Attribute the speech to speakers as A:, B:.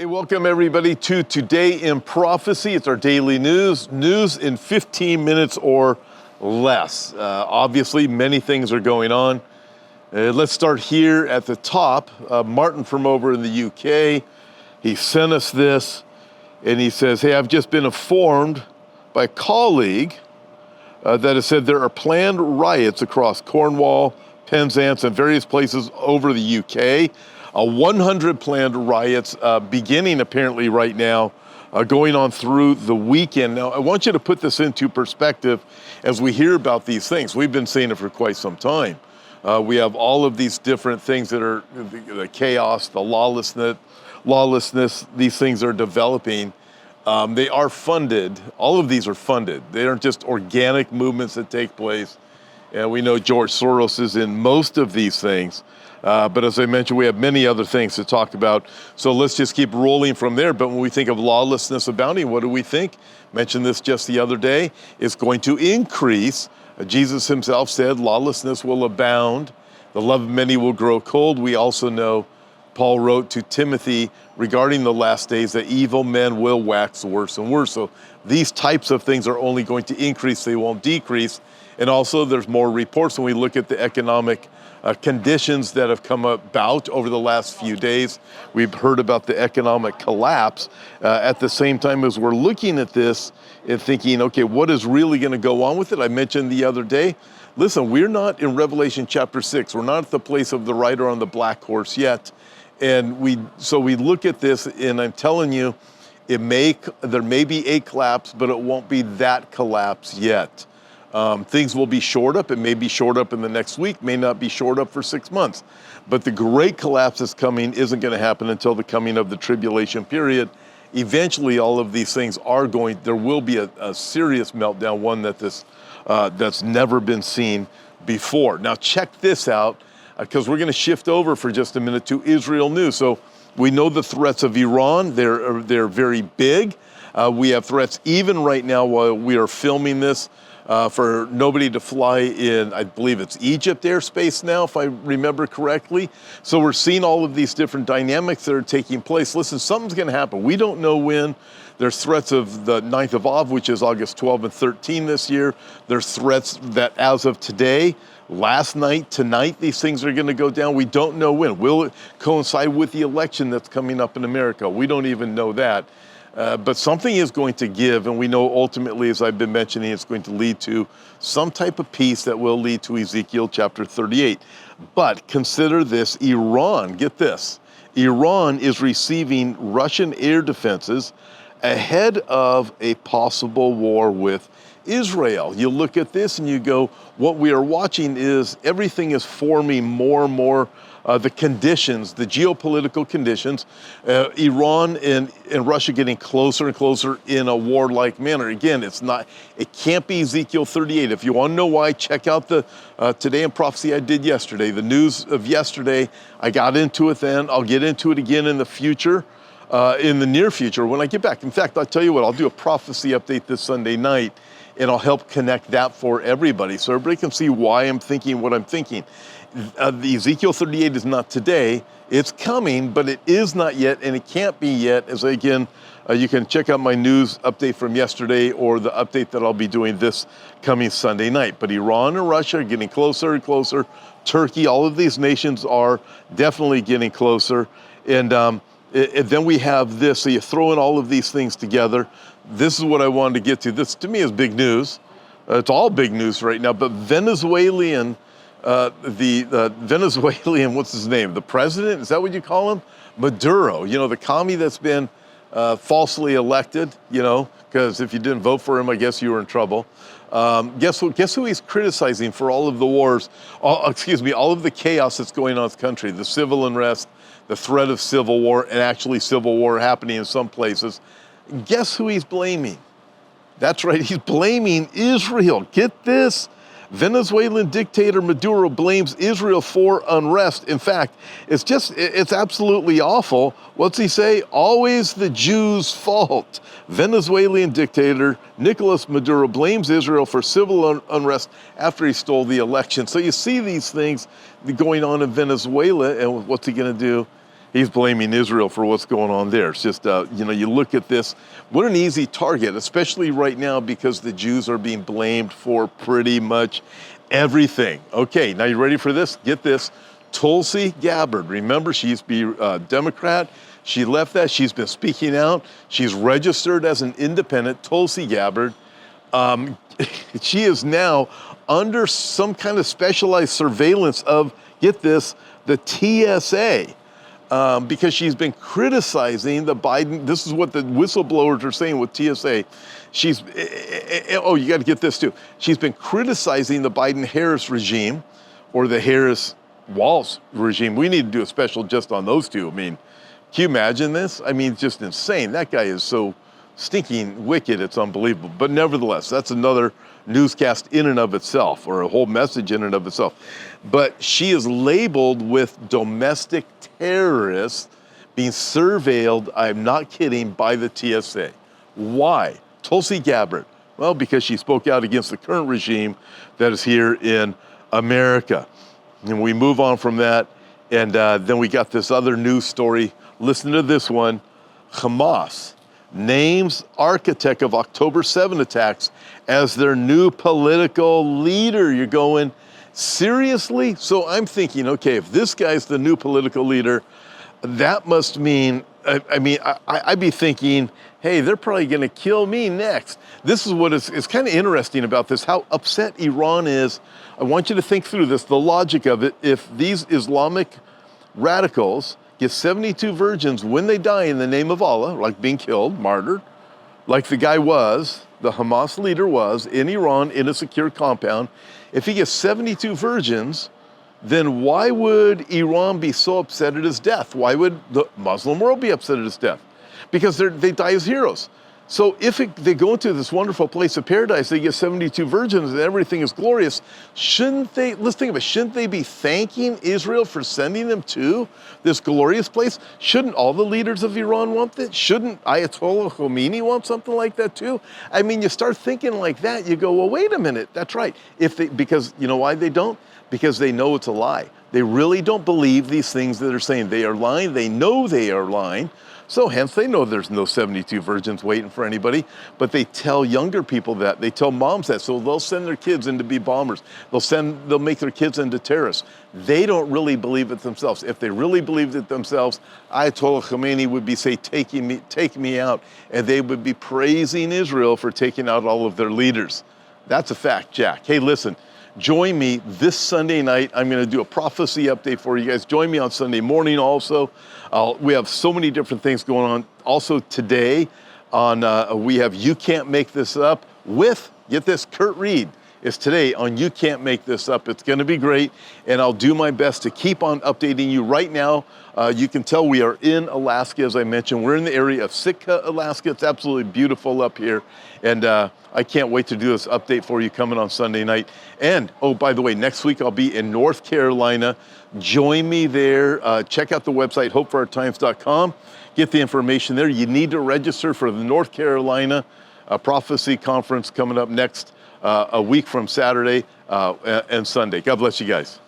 A: Hey, welcome everybody to Today in Prophecy. It's our daily news in 15 minutes or less. Obviously, many things are going on. Let's start here at the top. Martin from over in the UK, he sent us this, and he says, hey, I've just been informed by a colleague that has said there are planned riots across Cornwall, Penzance, and various places over the UK. 100 planned riots beginning apparently right now, going on through the weekend. Now, I want you to put this into perspective as we hear about these things. We've been saying it for quite some time. We have all of these different things that are the chaos, the lawlessness, these things are developing. They are funded. All of these are funded. They aren't just organic movements that take place. And we know George Soros is in most of these things. But as I mentioned, we have many other things to talk about. So let's just keep rolling from there. But when we think of lawlessness abounding, what do we think? Mentioned this just the other day. It's going to increase. Jesus himself said lawlessness will abound. The love of many will grow cold. We also know Paul wrote to Timothy regarding the last days that evil men will wax worse and worse. So these types of things are only going to increase. They won't decrease. And also there's more reports when we look at the economic conditions that have come about over the last few days. We've heard about the economic collapse. At the same time as we're looking at this and thinking, okay, what is really going to go on with it? I mentioned the other day, listen, we're not in Revelation chapter 6. We're not at the place of the rider on the black horse yet. And we look at this, and I'm telling you, there may be a collapse, but it won't be that collapse yet. Things will be shored up. It may be shored up in the next week, may not be shored up for 6 months. But the great collapse that's coming isn't going to happen until the coming of the tribulation period. Eventually, all of these things there will be a serious meltdown, one that's never been seen before. Now, check this out, because we're going to shift over for just a minute to Israel news. So we know the threats of Iran. They're very big. We have threats even right now while we are filming this, for nobody to fly in, I believe it's Egypt airspace now, if I remember correctly. So we're seeing all of these different dynamics that are taking place. Listen, something's going to happen. We don't know when. There's threats of the 9th of Av, which is August 12 and 13 this year. There's threats that as of today, last night, tonight, these things are going to go down. We don't know when. Will it coincide with the election that's coming up in America? We don't even know that. But something is going to give, and we know ultimately, as I've been mentioning, it's going to lead to some type of peace that will lead to Ezekiel chapter 38. But consider this, Iran, get this, Iran is receiving Russian air defenses ahead of a possible war with Israel. You look at this and you go, what we are watching is everything is forming more and more the conditions, the geopolitical conditions, Iran and Russia getting closer and closer in a warlike manner. Again, it can't be Ezekiel 38. If you want to know why, check out the Today in Prophecy I did yesterday, the news of yesterday. I got into it then. I'll get into it again in the future, in the near future when I get back. In fact, I'll tell you what, I'll do a prophecy update this Sunday night, and I'll help connect that for everybody so everybody can see why I'm thinking what I'm thinking. The Ezekiel 38 is not today. It's coming, but it is not yet, and it can't be yet. As again, you can check out my news update from yesterday or the update that I'll be doing this coming Sunday night. But Iran and Russia are getting closer and closer. Turkey, all of these nations are definitely getting closer. And then we have this. So you throw in all of these things together. This is what I wanted to get to. This, to me, is big news. It's all big news right now. But Venezuelan, what's his name? The president? Is that what you call him? Maduro. You know, the commie that's been falsely elected. You know, because if you didn't vote for him, I guess you were in trouble. Guess who he's criticizing for all of the wars? All of the chaos that's going on in the country, the civil unrest, the threat of civil war, and actually civil war happening in some places. Guess who he's blaming? That's right, he's blaming Israel. Get this. Venezuelan dictator Maduro blames Israel for unrest. In fact, it's absolutely awful. What's he say? Always the Jews' fault. Venezuelan dictator Nicolas Maduro blames Israel for civil unrest after he stole the election. So you see these things going on in Venezuela, and what's he going to do? he's blaming Israel for what's going on there. It's just, you look at this, what an easy target, especially right now because the Jews are being blamed for pretty much everything. Okay, now you ready for this? Get this. Tulsi Gabbard, remember she used to be a Democrat. She left that. She's been speaking out. She's registered as an independent. Tulsi Gabbard. She is now under some kind of specialized surveillance of, get this, the TSA, because she's been criticizing the Biden. This is what the whistleblowers are saying with TSA. You got to get this too. She's been criticizing the Biden-Harris regime, or the Harris-Walz regime. We need to do a special just on those two. I mean, can you imagine this? I mean, it's just insane. That guy is so stinking wicked, it's unbelievable. But nevertheless, that's another newscast in and of itself, or a whole message in and of itself. But she is labeled with domestic terrorists being surveilled, I'm not kidding, by the TSA. Why? Tulsi Gabbard. Well, because she spoke out against the current regime that is here in America. And we move on from that, and then we got this other news story. Listen to this one. Hamas names architect of October 7 attacks as their new political leader. You're going, seriously? So I'm thinking, okay, if this guy's the new political leader, that must mean, I'd be thinking, hey, they're probably going to kill me next. This is what is kind of interesting about this, how upset Iran is. I want you to think through this, the logic of it. If these Islamic radicals get 72 virgins when they die in the name of Allah, like being killed, martyred, like the guy was, the Hamas leader was, in Iran in a secure compound. If he gets 72 virgins, then why would Iran be so upset at his death? Why would the Muslim world be upset at his death? Because they die as heroes. So if they go into this wonderful place of paradise, they get 72 virgins and everything is glorious, shouldn't they, let's think of it, shouldn't they be thanking Israel for sending them to this glorious place? Shouldn't all the leaders of Iran want that? Shouldn't Ayatollah Khomeini want something like that too? I mean, you start thinking like that, you go, well, wait a minute, that's right. Because you know why they don't? Because they know it's a lie. They really don't believe these things that are saying. They are lying, they know they are lying. So hence they know there's no 72 virgins waiting for anybody, but they tell younger people that, they tell moms that, so they'll send their kids in to be bombers. They'll make their kids into terrorists. They don't really believe it themselves. If they really believed it themselves, Ayatollah Khomeini would be say, take me out, and they would be praising Israel for taking out all of their leaders. That's a fact, Jack. Hey, listen. Join me this Sunday night. I'm going to do a prophecy update for you guys. Join me on Sunday morning also. We have so many different things going on. Also today, we have You Can't Make This Up with, get this, Kurt Reed is today on You Can't Make This Up. It's going to be great, and I'll do my best to keep on updating you. Right now, you can tell we are in Alaska, as I mentioned. We're in the area of Sitka, Alaska. It's absolutely beautiful up here, and I can't wait to do this update for you coming on Sunday night. And, oh, by the way, next week I'll be in North Carolina. Join me there. Check out the website, hopeforourtimes.com. Get the information there. You need to register for the North Carolina Prophecy Conference coming up next a week from Saturday and Sunday. God bless you guys.